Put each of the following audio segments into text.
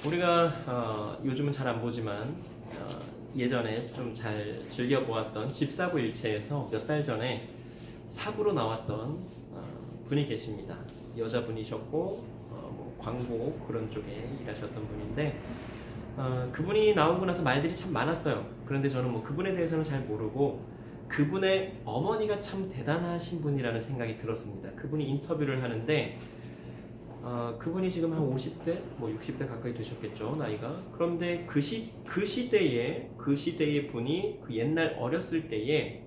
우리가 요즘은 잘 안 보지만 예전에 좀 잘 즐겨보았던 집사부 일체에서 몇 달 전에 사부로 나왔던 분이 계십니다. 여자분이셨고 뭐 광고 그런 쪽에 일하셨던 분인데 그분이 나오고 나서 말들이 참 많았어요. 그런데 저는 뭐 그분에 대해서는 잘 모르고 그분의 어머니가 참 대단하신 분이라는 생각이 들었습니다. 그분이 인터뷰를 하는데 그분이 지금 한 50대, 뭐 60대 가까이 되셨겠죠, 나이가. 그런데 그 시대의 분이 그 옛날 어렸을 때에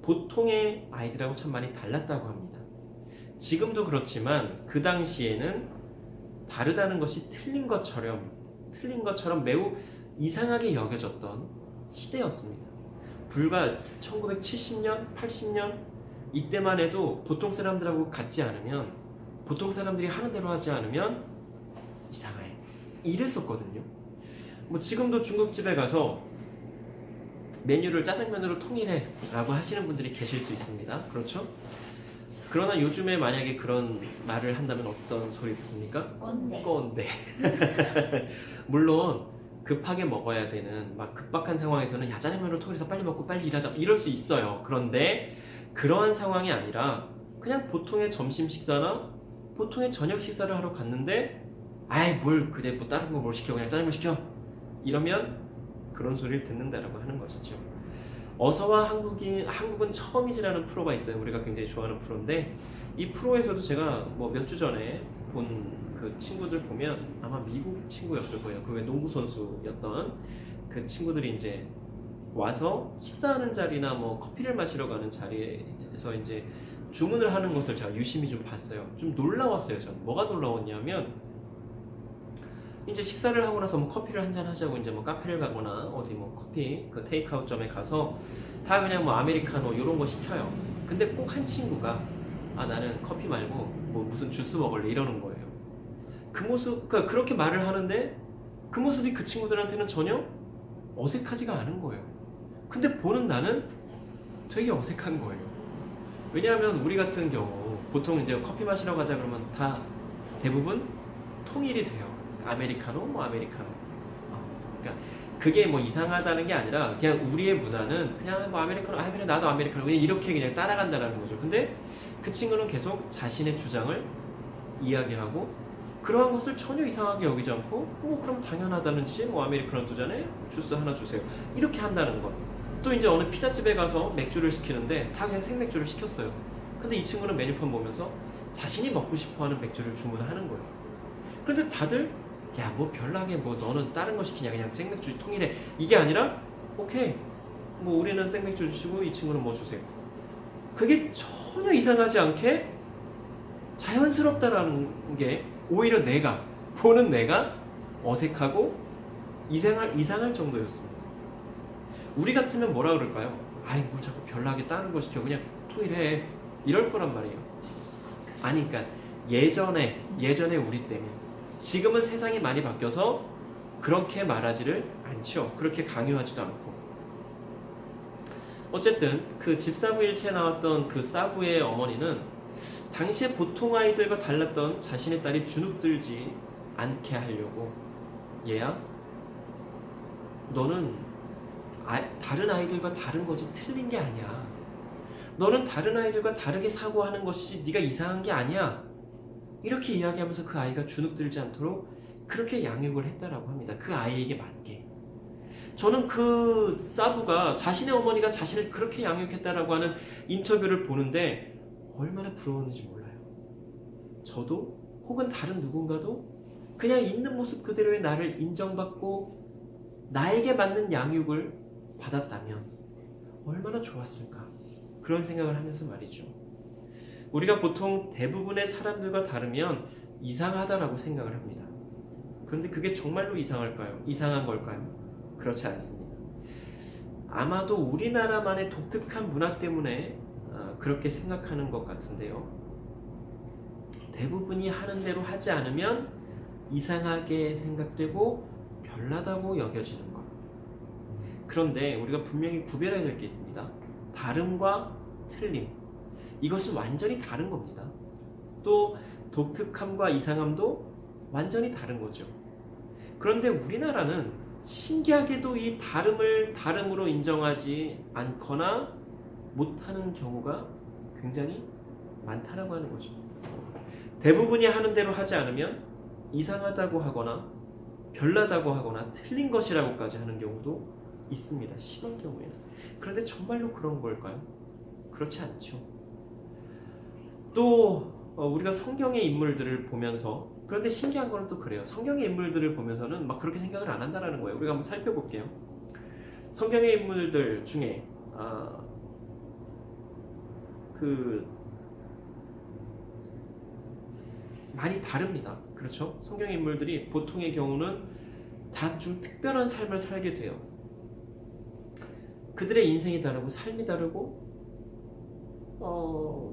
보통의 아이들하고 참 많이 달랐다고 합니다. 지금도 그렇지만 그 당시에는 다르다는 것이 틀린 것처럼 매우 이상하게 여겨졌던 시대였습니다. 불과 1970년, 80년 이때만 해도 보통 사람들하고 같지 않으면, 보통 사람들이 하는 대로 하지 않으면 이상해, 이랬었거든요. 뭐 지금도 중국집에 가서 메뉴를 짜장면으로 통일해 라고 하시는 분들이 계실 수 있습니다. 그렇죠? 그러나 요즘에 만약에 그런 말을 한다면 어떤 소리 듣습니까? 꼰대. 물론 급하게 먹어야 되는 막 급박한 상황에서는 야, 짜장면으로 통일해서 빨리 먹고 빨리 일하자, 이럴 수 있어요. 그런데 그러한 상황이 아니라 그냥 보통의 점심 식사나 보통의 저녁 식사를 하러 갔는데 아이 뭘 그래 뭐 다른 거 뭘 시켜, 그냥 짜장면 시켜, 이러면 그런 소리를 듣는다라고 하는 것이죠. 어서와 한국은 처음이지라는 프로가 있어요. 우리가 굉장히 좋아하는 프로인데 이 프로에서도 제가 뭐 몇 주 전에 본 그 친구들 보면 아마 미국 친구였을 거예요. 그 외 농구 선수였던 그 친구들이 이제 와서 식사하는 자리나 뭐 커피를 마시러 가는 자리에서 이제 주문을 하는 것을 제가 유심히 좀 봤어요. 좀 놀라웠어요. 저는 뭐가 놀라웠냐면 이제 식사를 하고 나서 뭐 커피를 한잔 하자고 이제 뭐 카페를 가거나 어디 뭐 커피 그 테이크아웃점에 가서 다 그냥 뭐 아메리카노 이런 거 시켜요. 근데 꼭 한 친구가 나는 커피 말고 뭐 무슨 주스 먹을래 이러는 거예요. 그 모습, 그러니까 그렇게 말을 하는데 그 모습이 그 친구들한테는 전혀 어색하지가 않은 거예요. 근데 보는 나는 되게 어색한 거예요. 왜냐하면 우리 같은 경우 보통 이제 커피 마시러 가자 그러면 다 대부분 통일이 돼요. 아메리카노, 뭐 아메리카노. 그러니까 그게 뭐 이상하다는 게 아니라 그냥 우리의 문화는 그냥 뭐 아메리카노, 그래 나도 아메리카노, 그냥 이렇게 그냥 따라간다는 거죠. 근데 그 친구는 계속 자신의 주장을 이야기하고 그러한 것을 전혀 이상하게 여기지 않고 뭐 그럼 당연하다는 듯이 뭐 아메리카노 2잔에 주스 하나 주세요, 이렇게 한다는 것. 또 이제 어느 피자집에 가서 맥주를 시키는데 다 그냥 생맥주를 시켰어요. 근데 이 친구는 메뉴판 보면서 자신이 먹고 싶어하는 맥주를 주문하는 거예요. 그런데 다들 야 뭐 별나게 뭐 너는 다른 거 시키냐, 그냥 생맥주 통일해, 이게 아니라 오케이 뭐 우리는 생맥주 주시고 이 친구는 뭐 주세요. 그게 전혀 이상하지 않게 자연스럽다라는 게 오히려 보는 내가 어색하고 이상할 정도였습니다. 우리 같으면 뭐라 그럴까요? 아이 뭘 자꾸 별나게 다른 거 시켜, 그냥 통일해, 이럴 거란 말이에요. 아니 그러니까 예전에 우리 때문에. 지금은 세상이 많이 바뀌어서 그렇게 말하지를 않죠. 그렇게 강요하지도 않고. 어쨌든 그 집사부 일체에 나왔던 그 사부의 어머니는 당시에 보통 아이들과 달랐던 자신의 딸이 주눅들지 않게 하려고, 얘야 너는 다른 아이들과 다른 거지 틀린 게 아니야. 너는 다른 아이들과 다르게 사고하는 것이지 네가 이상한 게 아니야. 이렇게 이야기하면서 그 아이가 주눅들지 않도록 그렇게 양육을 했다라고 합니다. 그 아이에게 맞게. 저는 그 사부가 자신의 어머니가 자신을 그렇게 양육했다라고 하는 인터뷰를 보는데 얼마나 부러웠는지 몰라요. 저도 혹은 다른 누군가도 그냥 있는 모습 그대로의 나를 인정받고 나에게 맞는 양육을 받았다면 얼마나 좋았을까, 그런 생각을 하면서 말이죠. 우리가 보통 대부분의 사람들과 다르면 이상하다라고 생각을 합니다. 그런데 그게 정말로 이상할까요? 이상한 걸까요? 그렇지 않습니다. 아마도 우리나라만의 독특한 문화 때문에 그렇게 생각하는 것 같은데요. 대부분이 하는 대로 하지 않으면 이상하게 생각되고 별나다고 여겨지는 것. 그런데 우리가 분명히 구별해야 될 게 있습니다. 다름과 틀림, 이것은 완전히 다른 겁니다. 또 독특함과 이상함도 완전히 다른 거죠. 그런데 우리나라는 신기하게도 이 다름을 다름으로 인정하지 않거나 못하는 경우가 굉장히 많다라고 하는 거죠. 대부분이 하는 대로 하지 않으면 이상하다고 하거나 별나다고 하거나 틀린 것이라고까지 하는 경우도 있습니다. 심한 경우에는. 그런데 정말로 그런 걸까요? 그렇지 않죠. 또 우리가 성경의 인물들을 보면서, 그런데 신기한 거는 또 그래요. 성경의 인물들을 보면서는 막 그렇게 생각을 안 한다는 거예요. 우리가 한번 살펴볼게요. 성경의 인물들 중에 많이 다릅니다. 그렇죠? 성경의 인물들이 보통의 경우는 다 좀 특별한 삶을 살게 돼요. 그들의 인생이 다르고 삶이 다르고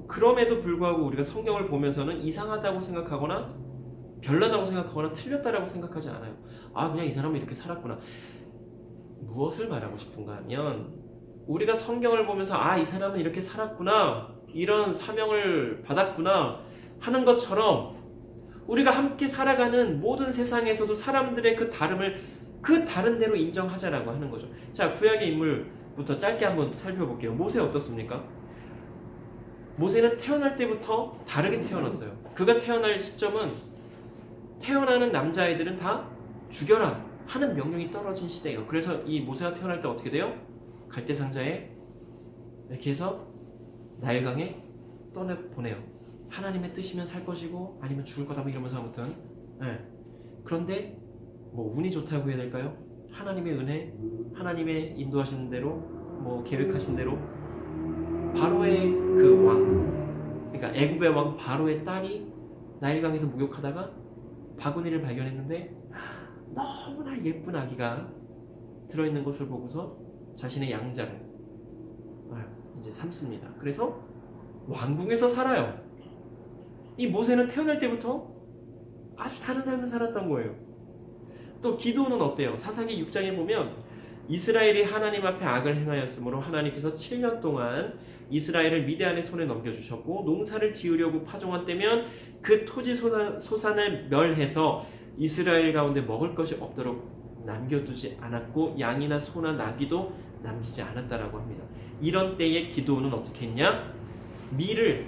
그럼에도 불구하고 우리가 성경을 보면서는 이상하다고 생각하거나 별나다고 생각하거나 틀렸다라고 생각하지 않아요. 그냥 이 사람은 이렇게 살았구나. 무엇을 말하고 싶은가 하면, 우리가 성경을 보면서 이 사람은 이렇게 살았구나, 이런 사명을 받았구나 하는 것처럼 우리가 함께 살아가는 모든 세상에서도 사람들의 그 다름을 그 다른 대로 인정하자라고 하는 거죠. 자, 구약의 인물부터 짧게 한번 살펴볼게요. 모세 어떻습니까? 모세는 태어날 때부터 다르게 태어났어요. 그가 태어날 시점은 태어나는 남자아이들은 다 죽여라 하는 명령이 떨어진 시대예요. 그래서 이 모세가 태어날 때 어떻게 돼요? 갈대상자에 이렇게 해서 나일강에 떠내보내요. 하나님의 뜻이면 살 것이고 아니면 죽을 거다 이러면서 아무튼. 그런데 뭐 운이 좋다고 해야 될까요? 하나님의 은혜, 하나님의 인도하시는 대로, 뭐 계획하신 대로 바로의 그 왕, 그러니까 애굽의 왕 바로의 딸이 나일강에서 목욕하다가 바구니를 발견했는데 너무나 예쁜 아기가 들어있는 것을 보고서 자신의 양자를 이제 삼습니다. 그래서 왕궁에서 살아요. 이 모세는 태어날 때부터 아주 다른 삶을 살았던 거예요. 또 기드온은 어때요? 사사기 6장에 보면 이스라엘이 하나님 앞에 악을 행하였으므로 하나님께서 7년 동안 이스라엘을 미디안의 손에 넘겨주셨고, 농사를 지으려고 파종한 때면 그 토지 소산을 멸해서 이스라엘 가운데 먹을 것이 없도록 남겨두지 않았고 양이나 소나 나귀도 남기지 않았다라고 합니다. 이런 때에 기드온은 어떻게 했냐? 밀을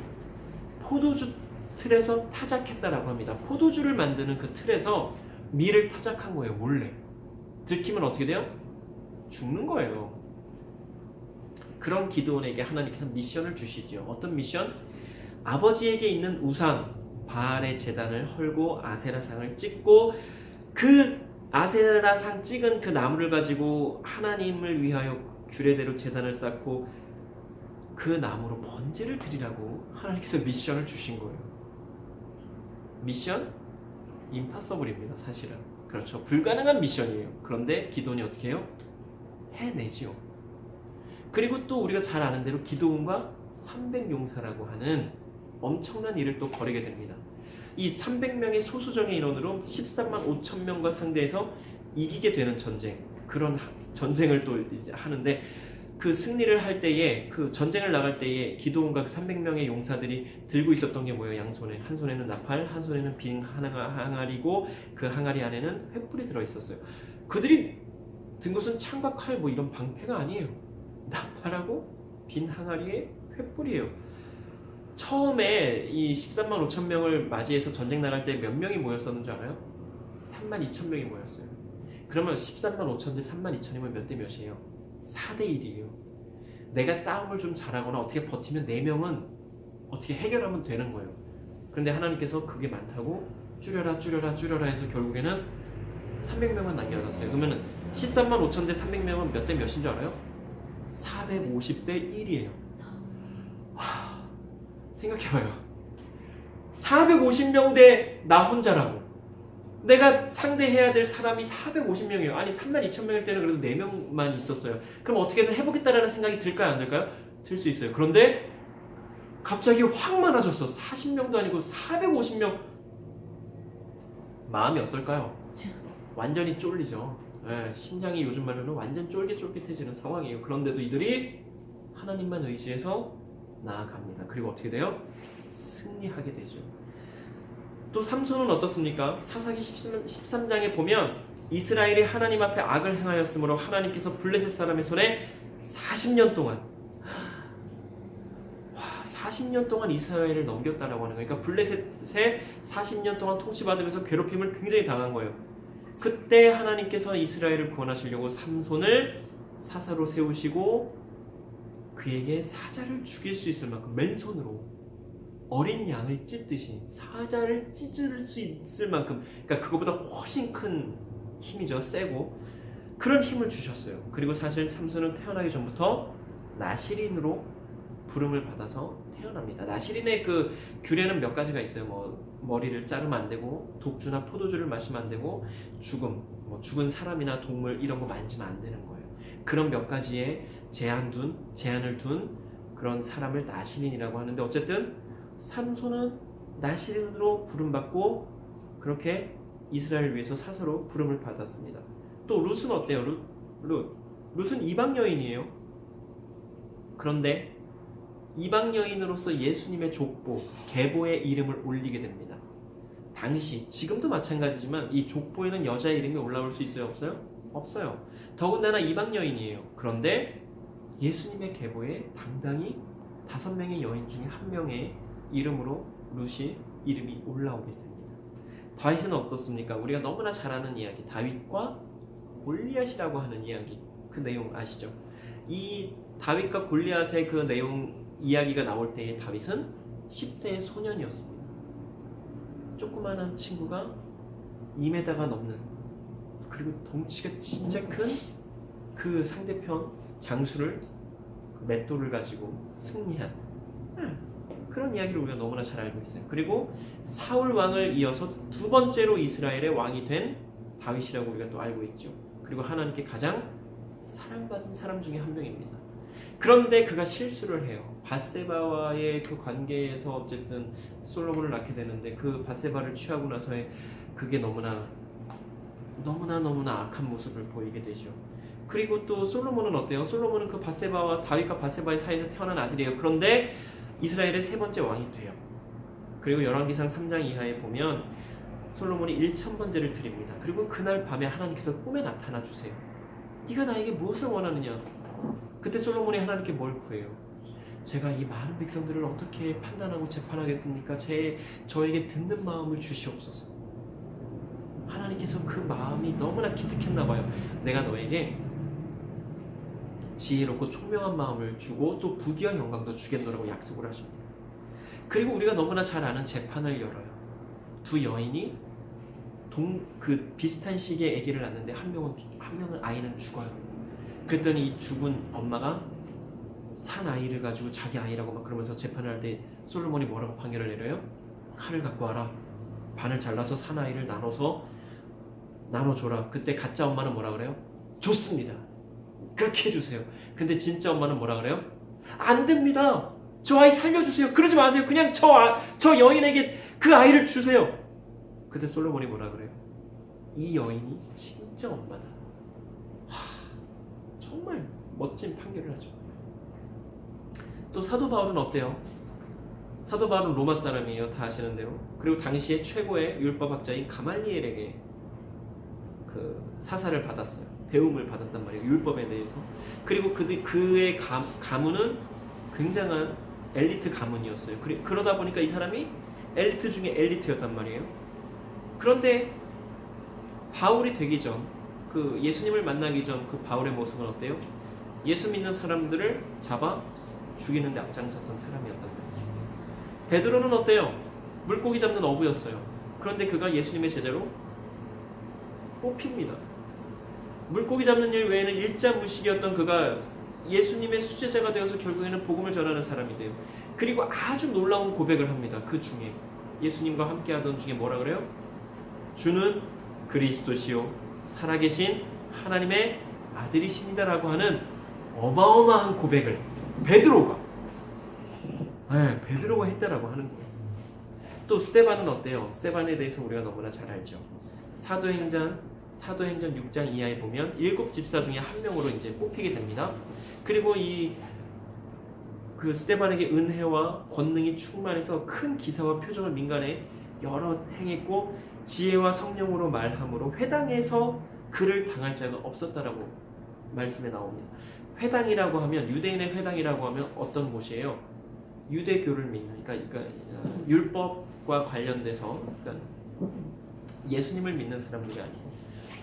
포도주 틀에서 타작했다라고 합니다. 포도주를 만드는 그 틀에서 밀을 타작한 거예요. 몰래. 들키면 어떻게 돼요? 죽는 거예요. 그런 기드온에게 하나님께서 미션을 주시죠. 어떤 미션? 아버지에게 있는 우상 바알의 제단을 헐고 아세라상을 찍고 그 아세라상 찍은 그 나무를 가지고 하나님을 위하여 규례대로 제단을 쌓고 그 나무로 번제를 드리라고 하나님께서 미션을 주신 거예요. 미션? 임파서블입니다. 사실은. 그렇죠. 불가능한 미션이에요. 그런데 기드온이 어떻게 해요? 해내지요. 그리고 또 우리가 잘 아는 대로 기드온과 300용사라고 하는 엄청난 일을 또 벌이게 됩니다. 이 300명의 소수정의 인원으로 13만 5천 명과 상대해서 이기게 되는 전쟁, 그런 전쟁을 또 이제 하는데, 그 승리를 할 때에, 그 전쟁을 나갈 때에 기드온과 그 300명의 용사들이 들고 있었던 게 뭐예요? 양손에, 한 손에는 나팔, 한 손에는 빈 항아리고 그 항아리 안에는 횃불이 들어있었어요. 그들이 든 것은 창과 칼 뭐 이런 방패가 아니에요. 나팔하고 빈 항아리에 횃불이에요. 처음에 이 13만 5천 명을 맞이해서 전쟁 나갈 때 몇 명이 모였었는 줄 알아요? 3만 2천 명이 모였어요. 그러면 13만 5천 대 3만 2천이면 몇 대 몇이에요? 4대 1이에요. 내가 싸움을 좀 잘하거나 어떻게 버티면 4명은 어떻게 해결하면 되는 거예요. 그런데 하나님께서 그게 많다고 줄여라 해서 결국에는 300명만 남겨놨어요. 그러면은 13만 5천 대 300명은 몇 대 몇인 줄 알아요? 450대 1이에요. 생각해봐요. 450명 대 나 혼자라고. 내가 상대해야 될 사람이 450명이에요. 아니 3만 2천 명일 때는 그래도 4명만 있었어요. 그럼 어떻게든 해보겠다라는 생각이 들까요? 안 들까요? 들 수 있어요. 그런데 갑자기 확 많아졌어. 40명도 아니고 450명. 마음이 어떨까요? 완전히 쫄리죠. 심장이 요즘 말로는 완전 쫄깃쫄깃해지는 상황이에요. 그런데도 이들이 하나님만 의지해서 나아갑니다. 그리고 어떻게 돼요? 승리하게 되죠. 또 삼손은 어떻습니까? 사사기 13장에 보면 이스라엘이 하나님 앞에 악을 행하였으므로 하나님께서 블레셋 사람의 손에 40년 동안 40년 동안 이스라엘을 넘겼다라고 하는 거예요. 그러니까 블레셋에 40년 동안 통치받으면서 괴롭힘을 굉장히 당한 거예요. 그때 하나님께서 이스라엘을 구원하시려고 삼손을 사사로 세우시고 그에게 사자를 죽일 수 있을 만큼 맨손으로 어린 양을 찢듯이 사자를 찢을 수 있을 만큼, 그러니까 그거보다 훨씬 큰 힘이죠. 세고 그런 힘을 주셨어요. 그리고 사실 삼손은 태어나기 전부터 나시린으로 부름을 받아서 태어납니다. 나시린의 그 규례는 몇 가지가 있어요. 뭐 머리를 자르면 안 되고, 독주나 포도주를 마시면 안 되고, 죽은 사람이나 동물 이런 거 만지면 안 되는 거예요. 그런 몇 가지의 제한을 둔 그런 사람을 나시린이라고 하는데, 어쨌든 삼손은 나시린으로 부름받고 그렇게 이스라엘을 위해서 사사로 부름을 받았습니다. 또 룻은 어때요? 룻은 이방 여인이에요. 그런데 이방 여인으로서 예수님의 족보, 계보의 이름을 올리게 됩니다. 당시, 지금도 마찬가지지만 이 족보에는 여자의 이름이 올라올 수 있어요? 없어요? 없어요. 더군다나 이방 여인이에요. 그런데 예수님의 계보에 당당히 5명의 여인 중에 1명의 이름으로 룻이 이름이 올라오게 됩니다. 다윗은 어떻습니까? 우리가 너무나 잘 아는 이야기, 다윗과 골리앗이라고 하는 이야기, 그 내용 아시죠? 이 다윗과 골리앗의 그 내용 이야기가 나올 때에 다윗은 10대의 소년이었습니다. 조그마한 친구가 2m가 넘는, 그리고 덩치가 진짜 큰 그 상대편 장수를, 그 맷돌을 가지고 승리한 그런 이야기를 우리가 너무나 잘 알고 있어요. 그리고 사울 왕을 이어서 2번째로 이스라엘의 왕이 된 다윗이라고 우리가 또 알고 있죠. 그리고 하나님께 가장 사랑받은 사람 중에 한 명입니다. 그런데 그가 실수를 해요. 밧세바와의 그 관계에서 어쨌든 솔로몬을 낳게 되는데, 그 밧세바를 취하고 나서의 그게 너무나 악한 모습을 보이게 되죠. 그리고 또 솔로몬은 어때요? 솔로몬은 그 다윗과 밧세바의 사이에서 태어난 아들이에요. 그런데 이스라엘의 3번째 왕이 돼요. 그리고 열왕기상 3장 이하에 보면 솔로몬이 1000번제를 드립니다. 그리고 그날 밤에 하나님께서 꿈에 나타나 주세요. 네가 나에게 무엇을 원하느냐? 그때 솔로몬이 하나님께 뭘 구해요? 제가 이 많은 백성들을 어떻게 판단하고 재판하겠습니까? 저에게 듣는 마음을 주시옵소서. 하나님께서 그 마음이 너무나 기특했나 봐요. 내가 너에게 지혜롭고 총명한 마음을 주고 또 부귀와 영광도 주겠노라고 약속을 하십니다. 그리고 우리가 너무나 잘 아는 재판을 열어요. 2 여인이 비슷한 시기에 아기를 낳는데 한 명은 아이는 죽어요. 그랬더니 이 죽은 엄마가 산 아이를 가지고 자기 아이라고 막 그러면서 재판을 할 때 솔로몬이 뭐라고 판결을 내려요? 칼을 갖고 와라. 반을 잘라서 산 아이를 나눠줘라. 그때 가짜 엄마는 뭐라 그래요? 좋습니다. 그렇게 해주세요. 근데 진짜 엄마는 뭐라 그래요? 안 됩니다. 저 아이 살려주세요. 그러지 마세요. 그냥 저 여인에게 그 아이를 주세요. 그때 솔로몬이 뭐라 그래요? 이 여인이 진짜 엄마다. 정말 멋진 판결을 하죠. 또 사도 바울은 어때요? 사도 바울은 로마 사람이에요. 다 아시는 대로. 그리고 당시에 최고의 율법학자인 가말리엘에게 그 사사를 받았어요. 배움을 받았단 말이에요. 율법에 대해서. 그리고 그의 가문은 굉장한 엘리트 가문이었어요. 그러다 보니까 이 사람이 엘리트 중에 엘리트였단 말이에요. 그런데 바울이 되기 전, 그 예수님을 만나기 전 그 바울의 모습은 어때요? 예수 믿는 사람들을 잡아 죽이는데 앞장섰던 사람이었단 말이죠. 베드로는 어때요? 물고기 잡는 어부였어요. 그런데 그가 예수님의 제자로 뽑힙니다. 물고기 잡는 일 외에는 일자무식이었던 그가 예수님의 수제자가 되어서 결국에는 복음을 전하는 사람이 돼요. 그리고 아주 놀라운 고백을 합니다. 그 중에 예수님과 함께하던 중에 뭐라 그래요? 주는 그리스도시요 살아계신 하나님의 아들이십니다라고 하는 어마어마한 고백을 베드로가 했다라고 하는 거예요. 또 스데반은 어때요? 스데반에 대해서 우리가 너무나 잘 알죠. 사도행전 6장 이하에 보면 7 집사 중에 한 명으로 이제 뽑히게 됩니다. 그리고 그 스데반에게 은혜와 권능이 충만해서 큰 기사와 표적을 민간에 여러 행했고 지혜와 성령으로 말함으로 회당에서 그를 당할 자가 없었다라고 말씀에 나옵니다. 회당이라고 하면, 유대인의 회당이라고 하면 어떤 곳이에요? 유대교를 믿는, 그러니까 율법과 관련돼서, 그러니까 예수님을 믿는 사람들이 아니고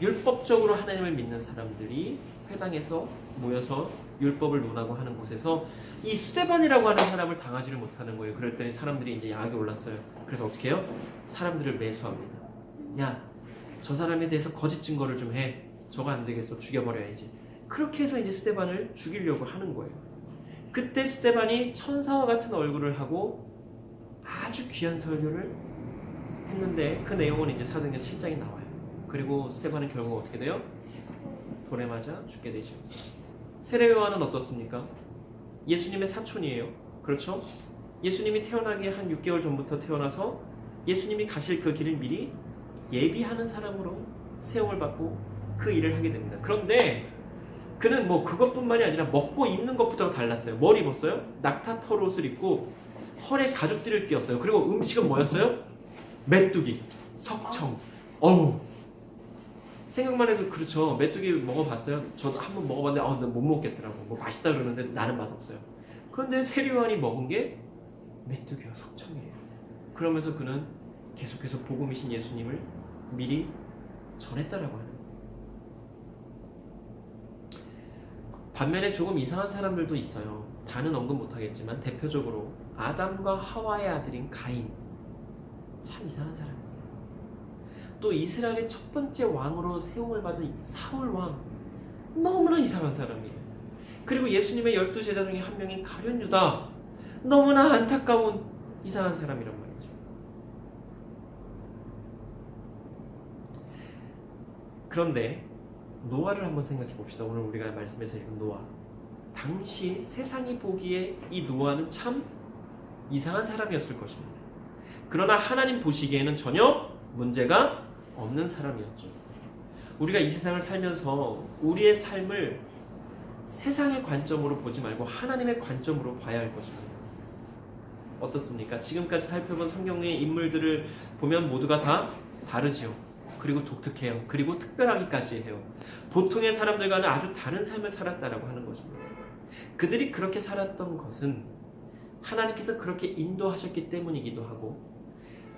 율법적으로 하나님을 믿는 사람들이 회당에서 모여서 율법을 논하고 하는 곳에서 이 스데반이라고 하는 사람을 당하지를 못하는 거예요. 그랬더니 사람들이 이제 야학이 올랐어요. 그래서 어떻게 해요? 사람들을 매수합니다. 야, 저 사람에 대해서 거짓 증거를 좀 해. 저거 안 되겠어. 죽여버려야지. 그렇게 해서 이제 스데반을 죽이려고 하는 거예요. 그때 스데반이 천사와 같은 얼굴을 하고 아주 귀한 설교를 했는데 그 내용은 이제 사도행전 7장에 나와요. 그리고 스데반은 결국 어떻게 돼요? 돌에 맞아 죽게 되죠. 세례 요한은 어떻습니까? 예수님의 사촌이에요. 그렇죠? 예수님이 태어나기 한 6개월 전부터 태어나서 예수님이 가실 그 길을 미리 예비하는 사람으로 세움을 받고 그 일을 하게 됩니다. 그런데 그는 뭐 그것뿐만이 아니라 먹고 입는 것부터가 달랐어요. 뭘 입었어요? 낙타 털옷을 입고 헐에 가죽띠를 띄었어요. 그리고 음식은 뭐였어요? 메뚜기, 석청. 어우, 생각만 해도 그렇죠. 메뚜기 먹어봤어요? 저도 한번 먹어봤는데 난 못 먹겠더라고. 뭐 맛있다 그러는데 나는 맛없어요. 그런데 세례요한이 먹은 게 메뚜기와 석청이에요. 그러면서 그는 계속해서 복음이신 예수님을 미리 전했다라고 하는. 반면에 조금 이상한 사람들도 있어요. 다는 언급 못하겠지만 대표적으로 아담과 하와의 아들인 가인. 참 이상한 사람이에요. 또 이스라엘의 첫 번째 왕으로 세움을 받은 사울 왕. 너무나 이상한 사람이에요. 그리고 예수님의 12제자 중에 한 명인 가룟 유다. 너무나 안타까운 이상한 사람이란 말이죠. 그런데 노아를 한번 생각해 봅시다. 오늘 우리가 말씀에서 읽은 노아. 당시 세상이 보기에 이 노아는 참 이상한 사람이었을 것입니다. 그러나 하나님 보시기에는 전혀 문제가 없는 사람이었죠. 우리가 이 세상을 살면서 우리의 삶을 세상의 관점으로 보지 말고 하나님의 관점으로 봐야 할 것입니다. 어떻습니까? 지금까지 살펴본 성경의 인물들을 보면 모두가 다 다르지요. 그리고 독특해요. 그리고 특별하기까지 해요. 보통의 사람들과는 아주 다른 삶을 살았다라고 하는 것입니다. 그들이 그렇게 살았던 것은 하나님께서 그렇게 인도하셨기 때문이기도 하고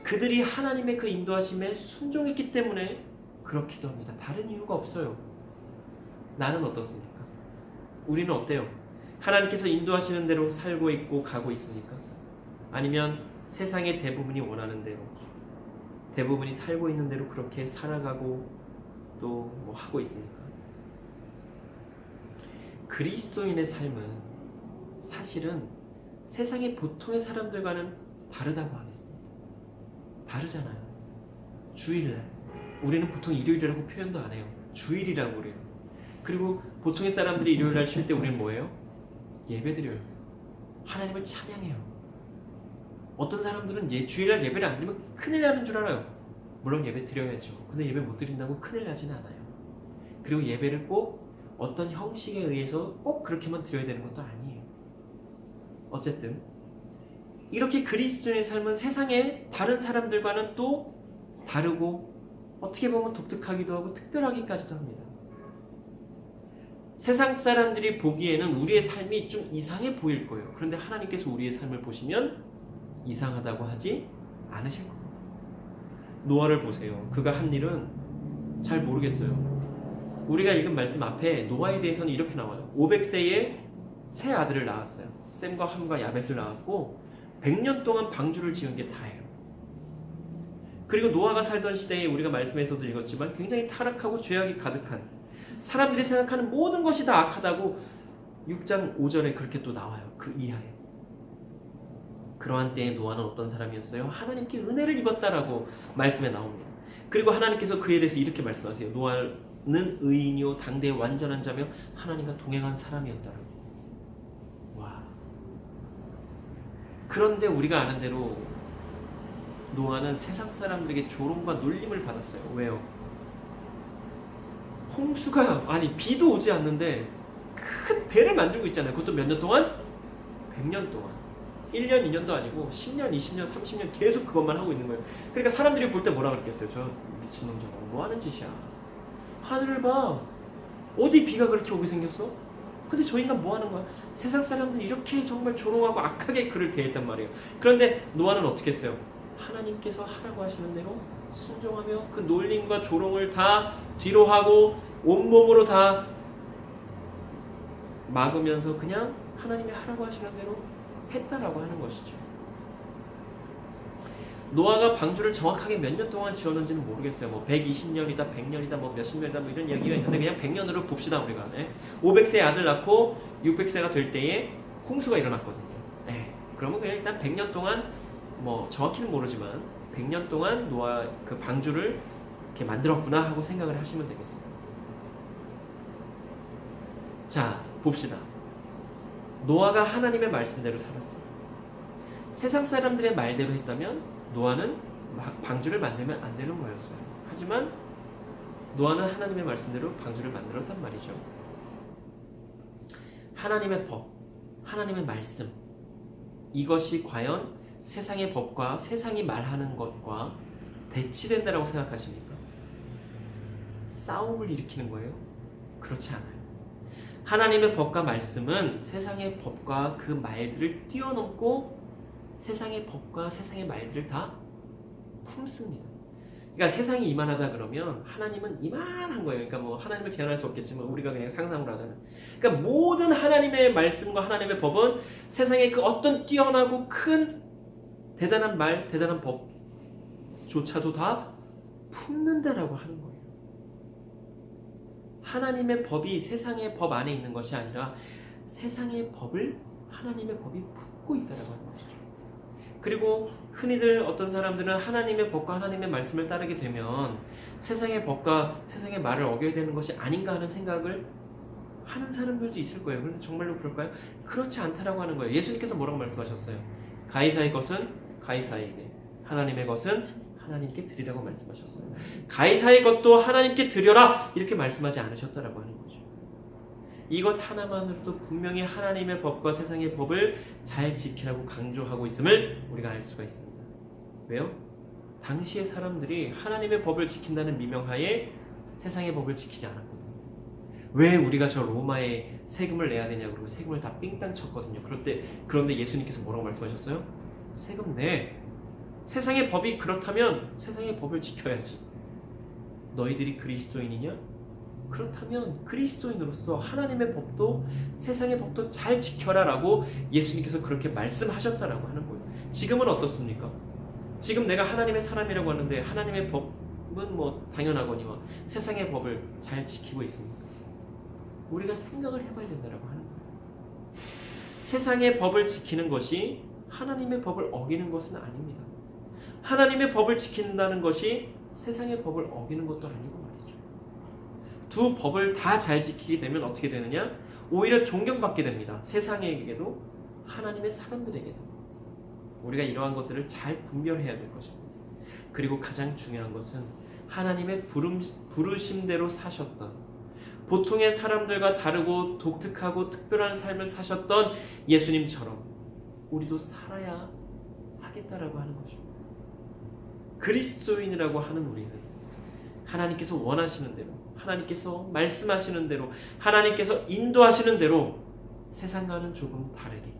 그들이 하나님의 그 인도하심에 순종했기 때문에 그렇기도 합니다. 다른 이유가 없어요. 나는 어떻습니까? 우리는 어때요? 하나님께서 인도하시는 대로 살고 있고 가고 있습니까? 아니면 세상의 대부분이 원하는 대로 대부분이 살고 있는 대로 그렇게 살아가고 또 뭐 하고 있습니까? 그리스도인의 삶은 사실은 세상의 보통의 사람들과는 다르다고 하겠습니다. 다르잖아요. 주일날 우리는 보통 일요일이라고 표현도 안 해요. 주일이라고 그래요. 그리고 보통의 사람들이 일요일날 쉴 때 우리는 뭐예요? 예배드려요. 하나님을 찬양해요. 어떤 사람들은 주일날 예배를 안 드리면 큰일 나는 줄 알아요. 물론 예배 드려야죠. 근데 예배 못 드린다고 큰일 나지는 않아요. 그리고 예배를 꼭 어떤 형식에 의해서 꼭 그렇게만 드려야 되는 것도 아니에요. 어쨌든 이렇게 그리스도인의 삶은 세상의 다른 사람들과는 또 다르고 어떻게 보면 독특하기도 하고 특별하기까지도 합니다. 세상 사람들이 보기에는 우리의 삶이 좀 이상해 보일 거예요. 그런데 하나님께서 우리의 삶을 보시면 이상하다고 하지 않으실 겁니다. 노아를 보세요. 그가 한 일은 잘 모르겠어요. 우리가 읽은 말씀 앞에 노아에 대해서는 이렇게 나와요. 500세에 세 아들을 낳았어요. 셈과 함과 야벳을 낳았고 100년 동안 방주를 지은 게 다예요. 그리고 노아가 살던 시대에 우리가 말씀에서도 읽었지만 굉장히 타락하고 죄악이 가득한 사람들이 생각하는 모든 것이 다 악하다고 6장 5절에 그렇게 또 나와요. 그 이하에. 그러한 때에 노아는 어떤 사람이었어요? 하나님께 은혜를 입었다라고 말씀에 나옵니다. 그리고 하나님께서 그에 대해서 이렇게 말씀하세요. 노아는 의인이요 당대의 완전한 자며 하나님과 동행한 사람이었다라고. 와. 그런데 우리가 아는 대로 노아는 세상 사람들에게 조롱과 놀림을 받았어요. 왜요? 홍수가 비도 오지 않는데 큰 배를 만들고 있잖아요. 그것도 몇 년 동안? 100년 동안. 1년, 2년도 아니고 10년, 20년, 30년 계속 그것만 하고 있는 거예요. 그러니까 사람들이 볼 때 뭐라 그랬겠어요? 저 미친놈 저거 뭐 하는 짓이야. 하늘을 봐. 어디 비가 그렇게 오게 생겼어? 근데 저 인간 뭐 하는 거야? 세상 사람들 이렇게 정말 조롱하고 악하게 그를 대했단 말이에요. 그런데 노아는 어떻게 했어요? 하나님께서 하라고 하시는 대로 순종하며 그 놀림과 조롱을 다 뒤로 하고 온몸으로 다 막으면서 그냥 하나님이 하라고 하시는 대로 했다라고 하는 것이죠. 노아가 방주를 정확하게 몇 년 동안 지었는지는 모르겠어요. 뭐 120년이다, 100년이다, 뭐 몇십 년이다, 뭐 이런 얘기가 있는데 그냥 100년으로 봅시다 우리가. 500세 아들 낳고 600세가 될 때에 홍수가 일어났거든요. 그러면 그냥 일단 100년 동안 뭐 정확히는 모르지만 100년 동안 노아 그 방주를 이렇게 만들었구나 하고 생각을 하시면 되겠어요. 자, 봅시다. 노아가 하나님의 말씀대로 살았어요. 세상 사람들의 말대로 했다면 노아는 방주를 만들면 안 되는 거였어요. 하지만 노아는 하나님의 말씀대로 방주를 만들었단 말이죠. 하나님의 법, 하나님의 말씀, 이것이 과연 세상의 법과 세상이 말하는 것과 대치된다라고 생각하십니까? 싸움을 일으키는 거예요? 그렇지 않아요. 하나님의 법과 말씀은 세상의 법과 그 말들을 뛰어넘고 세상의 법과 세상의 말들을 다 품습니다. 그러니까 세상이 이만하다 그러면 하나님은 이만한 거예요. 그러니까 뭐 하나님을 제한할 수 없겠지만 우리가 그냥 상상을 하잖아요. 그러니까 모든 하나님의 말씀과 하나님의 법은 세상의 그 어떤 뛰어나고 큰 대단한 말, 대단한 법조차도 다 품는다라고 하는 거예요. 하나님의 법이 세상의 법 안에 있는 것이 아니라 세상의 법을 하나님의 법이 품고 있다라고 하는 것이죠. 그리고 흔히들 어떤 사람들은 하나님의 법과 하나님의 말씀을 따르게 되면 세상의 법과 세상의 말을 어겨야 되는 것이 아닌가 하는 생각을 하는 사람들도 있을 거예요. 그런데 정말로 그럴까요? 그렇지 않다라고 하는 거예요. 예수님께서 뭐라고 말씀하셨어요? 가이사의 것은 가이사에게, 하나님의 것은 하나님께 드리라고 말씀하셨어요. 가이사의 것도 하나님께 드려라 이렇게 말씀하지 않으셨다라고 하는 거죠. 이것 하나만으로도 분명히 하나님의 법과 세상의 법을 잘 지키라고 강조하고 있음을 우리가 알 수가 있습니다. 왜요? 당시의 사람들이 하나님의 법을 지킨다는 미명하에 세상의 법을 지키지 않았거든요. 왜 우리가 저 로마에 세금을 내야 되냐 그러고 세금을 다 삥땅 쳤거든요. 그런데 예수님께서 뭐라고 말씀하셨어요? 세금 내. 세상의 법이 그렇다면 세상의 법을 지켜야지. 너희들이 그리스도인이냐? 그렇다면 그리스도인으로서 하나님의 법도 세상의 법도 잘 지켜라라고 예수님께서 그렇게 말씀하셨다라고 하는 거예요. 지금은 어떻습니까? 지금 내가 하나님의 사람이라고 하는데 하나님의 법은 뭐 당연하거니와 세상의 법을 잘 지키고 있습니까? 우리가 생각을 해봐야 된다라고 하는 거예요. 세상의 법을 지키는 것이 하나님의 법을 어기는 것은 아닙니다. 하나님의 법을 지킨다는 것이 세상의 법을 어기는 것도 아니고 말이죠. 두 법을 다 잘 지키게 되면 어떻게 되느냐? 오히려 존경받게 됩니다. 세상에게도 하나님의 사람들에게도. 우리가 이러한 것들을 잘 분별해야 될 것입니다. 그리고 가장 중요한 것은 하나님의 부르심대로 사셨던, 보통의 사람들과 다르고 독특하고 특별한 삶을 사셨던 예수님처럼 우리도 살아야 하겠다라고 하는 것입니다. 그리스도인이라고 하는 우리는 하나님께서 원하시는 대로, 하나님께서 말씀하시는 대로, 하나님께서 인도하시는 대로 세상과는 조금 다르게,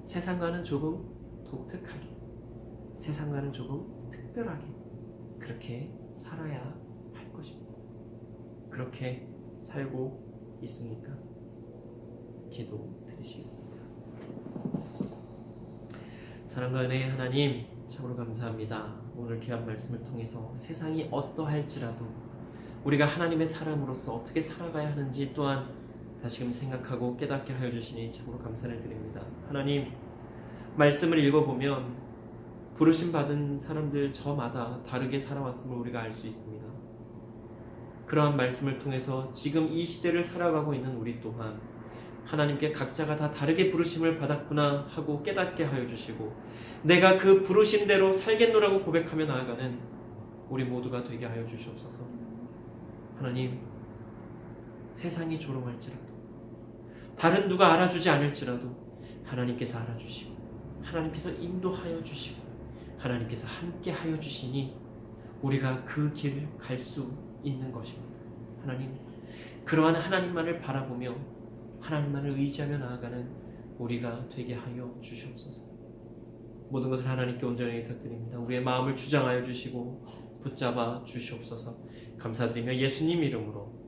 세상과는 조금 독특하게, 세상과는 조금 특별하게 그렇게 살아야 할 것입니다. 그렇게 살고 있습니까? 기도 드리시겠습니다. 사랑과 은혜의 하나님, 참으로 감사합니다. 오늘 귀한 말씀을 통해서 세상이 어떠할지라도 우리가 하나님의 사람으로서 어떻게 살아가야 하는지 또한 다시금 생각하고 깨닫게 하여 주시니 참으로 감사를 드립니다. 하나님, 말씀을 읽어보면 부르심 받은 사람들 저마다 다르게 살아왔음을 우리가 알 수 있습니다. 그러한 말씀을 통해서 지금 이 시대를 살아가고 있는 우리 또한 하나님께 각자가 다 다르게 부르심을 받았구나 하고 깨닫게 하여 주시고, 내가 그 부르심대로 살겠노라고 고백하며 나아가는 우리 모두가 되게 하여 주시옵소서. 하나님, 세상이 조롱할지라도, 다른 누가 알아주지 않을지라도 하나님께서 알아주시고, 하나님께서 인도하여 주시고, 하나님께서 함께 하여 주시니 우리가 그 길을 갈 수 있는 것입니다. 하나님, 그러한 하나님만을 바라보며 하나님만을 의지하며 나아가는 우리가 되게 하여 주시옵소서. 모든 것을 하나님께 온전히 부탁드립니다. 우리의 마음을 주장하여 주시고 붙잡아 주시옵소서. 감사드리며 예수님 이름으로